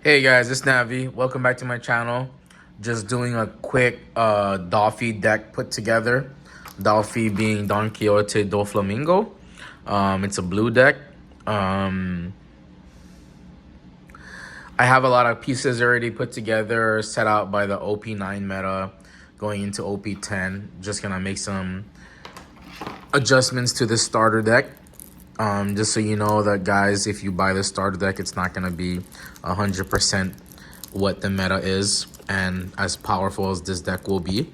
Hey guys, it's Navi. Welcome back to my channel. Just doing a quick Dolphy deck put together. Dolphy being Don Quixote Doflamingo. It's a blue deck. Um, I have a lot of pieces already put together, set out by the OP9 meta, going into OP10. Just gonna make some adjustments to this starter deck. Just so you know that, guys, if you buy the starter deck, it's not going to be 100% what the meta is and as powerful as this deck will be.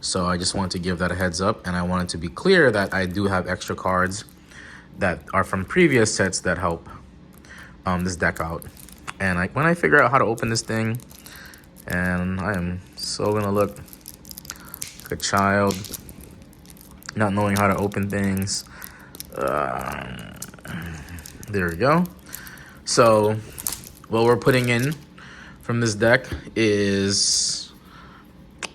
So I just want to give that a heads up, and I wanted to be clear that I do have extra cards that are from previous sets that help this deck out. And when I figure out how to open this thing, and I am so going to look like a child not knowing how to open things. There we go. So what we're putting in from this deck is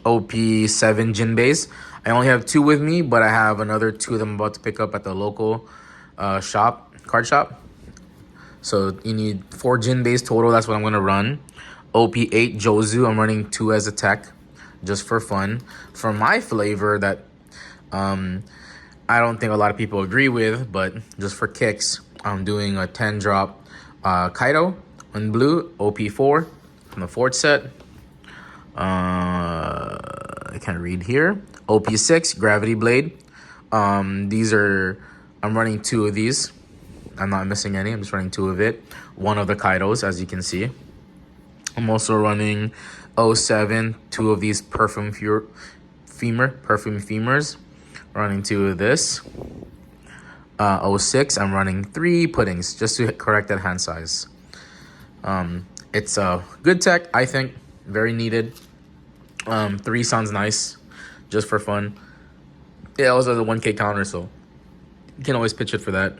OP7 Jin base. I only have 2 with me, but I have another 2 that I'm about to pick up at the local card shop. So you need 4 Jin base total. That's what I'm going to run. OP8 Jozu. I'm running 2 as a tech just for fun. For my flavor that I don't think a lot of people agree with, but just for kicks, I'm doing a 10 drop Kaido on blue, OP4 from the 4th set. I can't read here. OP6 Gravity Blade. I'm running 2 of these. I'm not missing any. I'm just running 2 of it. 1 of the Kaidos, as you can see. I'm also running O7, 2 of these perfume femurs. Running 2 of this. 06, I'm running 3 puddings just to correct that hand size. It's a good tech, I think. Very needed. 3 sounds nice, just for fun. It also has a 1K counter, so you can always pitch it for that.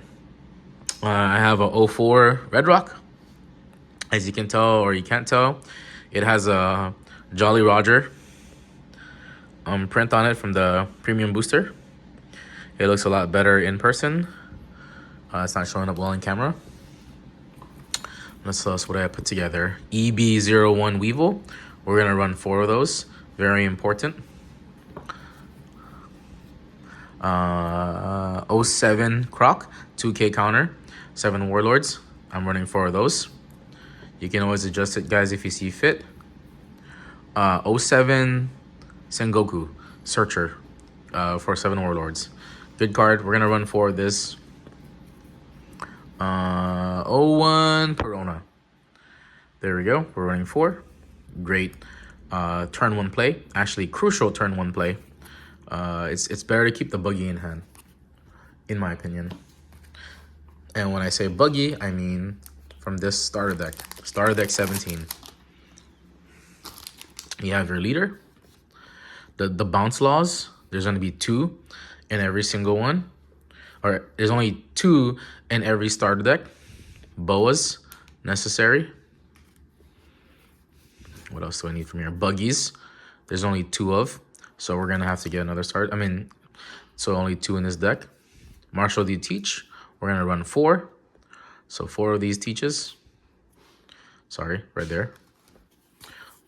I have a 04 Red Rock. As you can tell, or you can't tell, it has a Jolly Roger print on it from the premium booster. It looks a lot better in person. It's not showing up well on camera. Let's what I put together. EB01 Weevil. We're going to run 4 of those. Very important. 07 Croc. 2K counter. 7 Warlords. I'm running 4 of those. You can always adjust it, guys, if you see fit. 07 Sengoku. Searcher. For 7 Warlords. Good card. We're going to run 4 of this. 01 Perona. There we go. We're running 4. Great turn 1 play. Actually, crucial turn 1 play. It's better to keep the buggy in hand, in my opinion. And when I say buggy, I mean from this starter deck. Starter deck 17. You have your leader. The bounce laws. There's going to be 2 in every single one. Or there's only 2 in every starter deck. Boas, necessary. What else do I need from here? Buggies. There's only 2 of. So we're going to have to get another start. So only 2 in this deck. Marshall D Teach. We're going to run 4. So 4 of these teaches. Sorry, right there.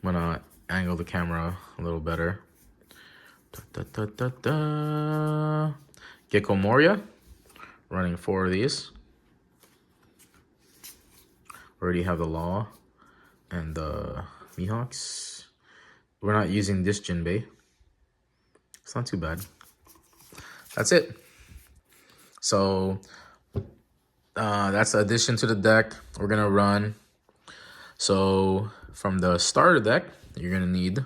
I'm going to angle the camera a little better. Gecko Moria, running 4 of these. Already have the Law and the Mihawks. We're not using this Jinbei. It's not too bad. That's it. So that's the addition to the deck. We're gonna run. So from the starter deck, you're gonna need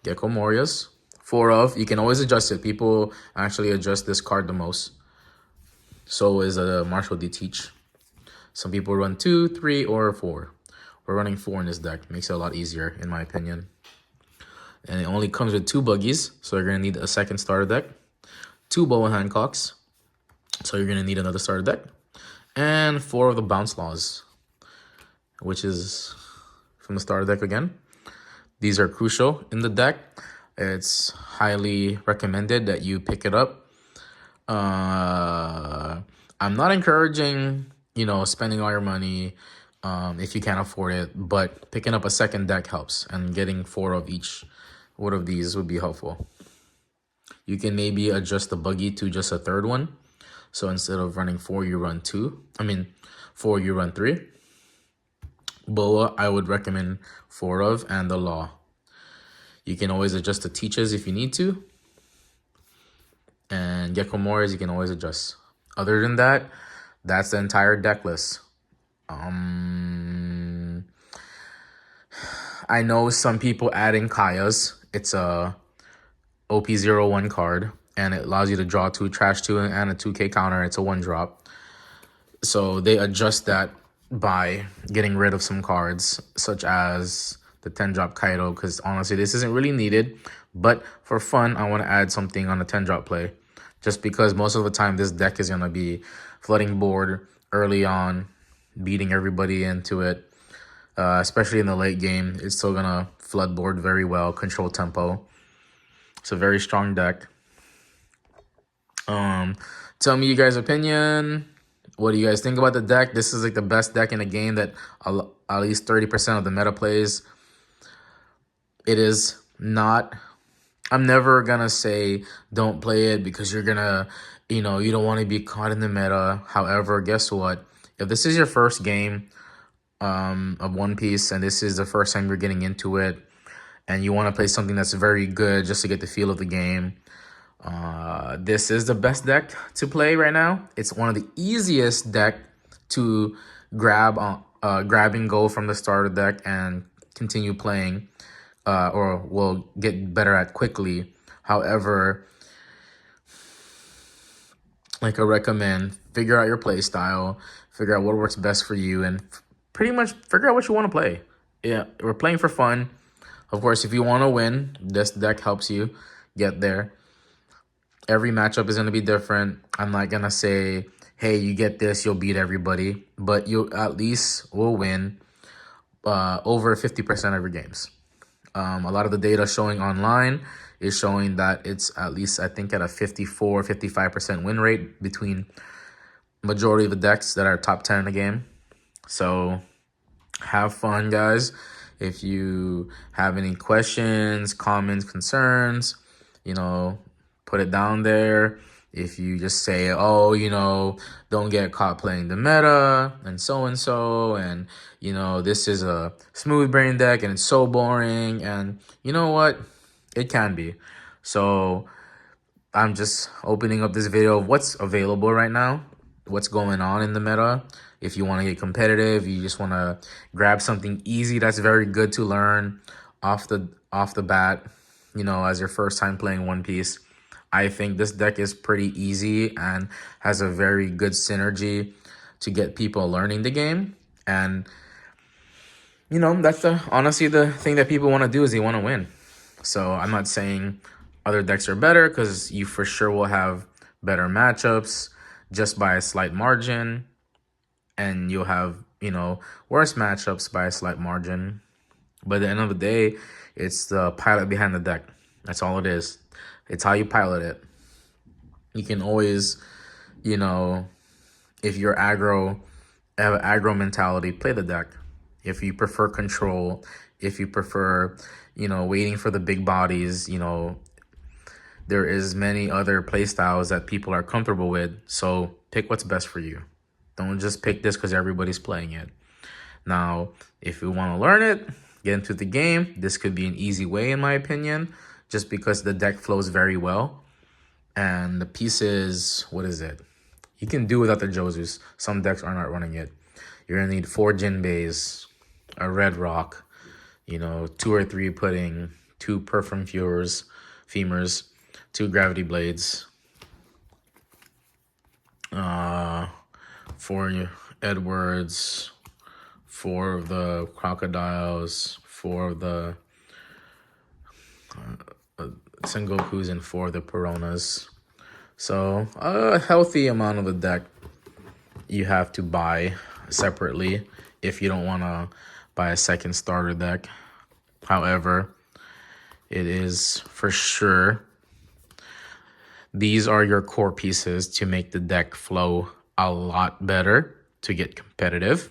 Gecko Morias. 4 of. You can always adjust it. People actually adjust this card the most. So is a Marshall D Teach. Some people run 2, 3, or 4. We're running 4 in this deck. Makes it a lot easier, in my opinion. And it only comes with 2 buggies. So you're going to need a second starter deck. 2 Boa Hancocks. So you're going to need another starter deck. And 4 of the bounce laws, which is from the starter deck again. These are crucial in the deck. It's highly recommended that you pick it up. I'm not encouraging, spending all your money if you can't afford it. But picking up a second deck helps, and getting 4 of each one of these would be helpful. You can maybe adjust the buggy to just a third one. So instead of running 4, you run 2. 4, you run 3. Boa, I would recommend 4 of, and the Law. You can always adjust the teaches if you need to. And Gecko Moors, you can always adjust. Other than that, that's the entire deck list. I know some people adding Kaya's. It's a OP01 card, and it allows you to draw 2 trash 2 and a 2K counter. It's a 1-drop. So they adjust that by getting rid of some cards, such as the 10-drop Kaido, because honestly, this isn't really needed. But for fun, I want to add something on the 10-drop play, just because most of the time this deck is going to be flooding board early on, beating everybody into it. Especially in the late game, it's still going to flood board very well, control tempo. It's a very strong deck. Tell me you guys' opinion. What do you guys think about the deck? This is like the best deck in the game that at least 30% of the meta plays. It is not. I'm never going to say don't play it because you're going to, you don't want to be caught in the meta. However, guess what? If this is your first game of One Piece and this is the first time you're getting into it and you want to play something that's very good just to get the feel of the game, this is the best deck to play right now. It's one of the easiest deck to grab and go from the starter deck and continue playing, or will get better at quickly. However, like I recommend, figure out your play style, figure out what works best for you, and pretty much figure out what you want to play. Yeah, we're playing for fun. Of course, if you want to win, this deck helps you get there. Every matchup is going to be different. I'm not going to say, hey, you get this, you'll beat everybody. But you at least will win over 50% of your games. A lot of the data showing online is showing that it's at least, I think, at a 54, 55% win rate between majority of the decks that are top 10 in the game. So have fun, guys. If you have any questions, comments, concerns, put it down there. If you just say, oh, don't get caught playing the meta and so, and, this is a smooth brain deck and it's so boring. And you know what? It can be. So I'm just opening up this video of what's available right now, what's going on in the meta. If you want to get competitive, you just want to grab something easy that's very good to learn off the bat, as your first time playing One Piece. I think this deck is pretty easy and has a very good synergy to get people learning the game. And, that's honestly the thing that people want to do is they want to win. So I'm not saying other decks are better, because you for sure will have better matchups just by a slight margin. And you'll have, worse matchups by a slight margin. But at the end of the day, it's the pilot behind the deck. That's all it is. It's how you pilot it. You can always, if you're aggro, have an aggro mentality, play the deck. If you prefer control, if you prefer, waiting for the big bodies, there is many other play styles that people are comfortable with. So pick what's best for you. Don't just pick this because everybody's playing it. Now, if you want to learn it, get into the game, this could be an easy way, in my opinion, just because the deck flows very well. And the pieces, what is it? You can do without the Josus. Some decks are not running it. You're going to need 4 Jinbeis, a Red Rock, 2 or 3 Pudding, 2 Perfume Femurs, 2 Gravity Blades, 4 Edwards, 4 of the Crocodiles, 4 of the Sengokus, and 4 of the Piranhas. So a healthy amount of the deck you have to buy separately if you don't want to buy a second starter deck. However, it is for sure, these are your core pieces to make the deck flow a lot better to get competitive.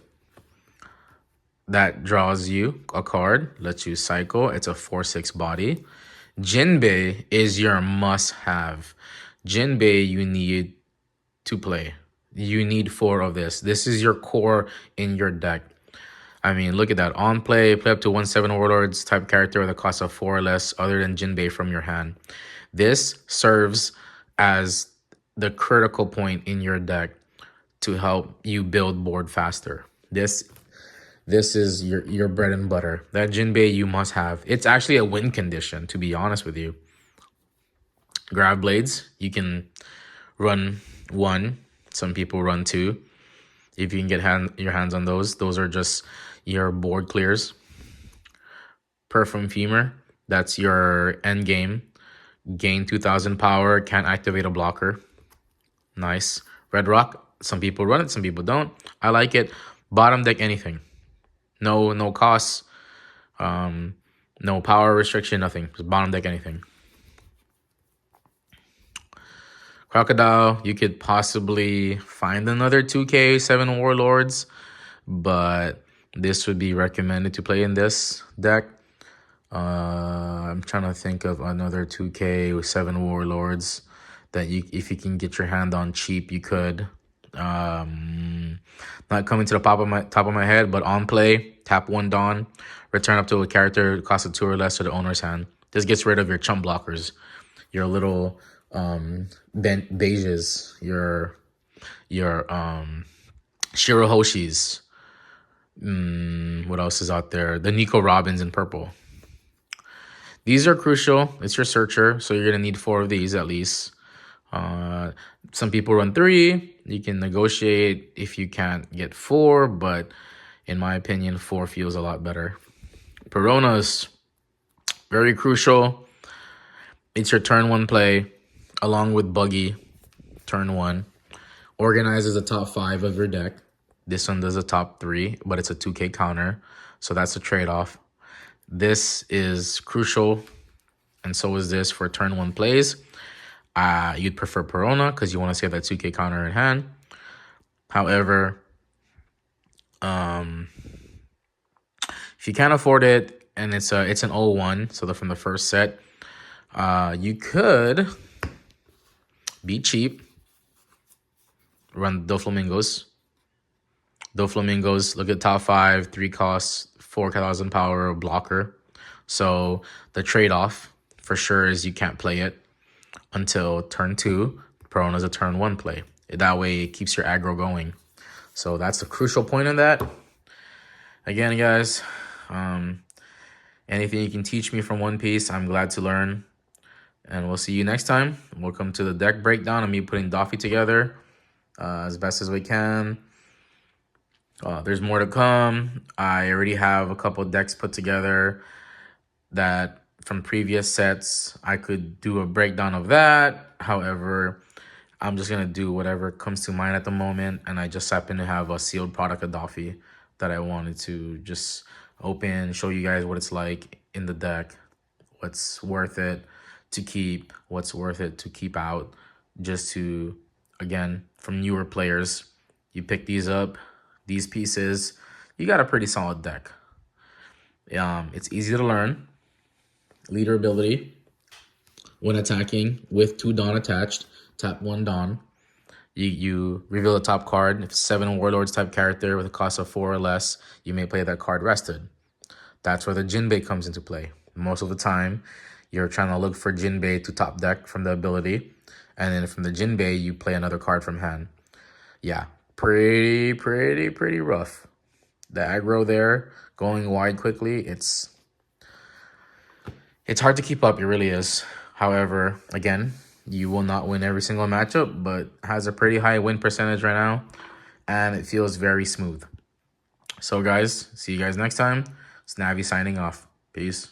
that draws you a card, lets you cycle. It's a 4/6 body. Jinbei is your must-have. Jinbei you need to play. You need 4 of this. This is your core in your deck. I mean, look at that. On play up to 1/7 Warlords type character with a cost of 4 or less other than Jinbei from your hand. This serves as the critical point in your deck to help you build board faster. This is your bread and butter. That Jinbei you must have. It's actually a win condition, to be honest with you. Grav Blades, you can run 1. Some people run 2. If you can get your hands on those are just your board clears. Perfume Femur, that's your end game. Gain 2,000 power, can't activate a blocker. Nice. Red Rock, some people run it, some people don't. I like it. Bottom deck anything. No costs. No power restriction, nothing. Just bottom deck anything. Crocodile, you could possibly find another 2K 7 Warlords, but this would be recommended to play in this deck. I'm trying to think of another 2K 7 Warlords that if you can get your hand on cheap, you could. Not coming to the top of my head, but on play, tap 1 Dawn, return up to a character cost of 2 or less to the owner's hand. This gets rid of your chump blockers, your little beiges, your Shirohoshis. What else is out there? The Nico Robins in purple. These are crucial. It's your searcher, so you're gonna need 4 of these at least. Some people run 3. You can negotiate if you can't get 4, but in my opinion, 4 feels a lot better. Peronas, very crucial. It's your turn 1 play, along with Buggy, turn 1. Organizes the top 5 of your deck. This one does the top 3, but it's a 2K counter, so that's a trade-off. This is crucial, and so is this for turn 1 plays. You'd prefer Perona because you want to save that 2K counter in hand. However, if you can't afford it and it's an 0-1, so from the first set, you could be cheap. Run Doflamingos. Doflamingos, look at top 5, 3 costs, 4,000 power, blocker. So the trade-off for sure is you can't play it until turn 2. Perona's a turn 1 play. That way it keeps your aggro going. So that's the crucial point in that. Again, guys, anything you can teach me from One Piece, I'm glad to learn. And we'll see you next time. Welcome to the deck breakdown of me putting Doffy together as best as we can. There's more to come. I already have a couple decks put together that from previous sets. I could do a breakdown of that. However, I'm just going to do whatever comes to mind at the moment. And I just happen to have a sealed product of Doffy that I wanted to just open, show you guys what it's like in the deck, what's worth it to keep, what's worth it to keep out, just to, again, from newer players, you pick these up, these pieces, you got a pretty solid deck. It's easy to learn. Leader ability, when attacking with 2 Dawn attached, tap 1 Dawn. You reveal the top card. If it's 7 Warlords type character with a cost of 4 or less, you may play that card rested. That's where the Jinbei comes into play. Most of the time, you're trying to look for Jinbei to top deck from the ability. And then from the Jinbei, you play another card from hand. Yeah, pretty rough. The aggro there, going wide quickly, it's hard to keep up. It really is. However, again, you will not win every single matchup, but has a pretty high win percentage right now. And it feels very smooth. So, guys, see you guys next time. It's Navi signing off. Peace.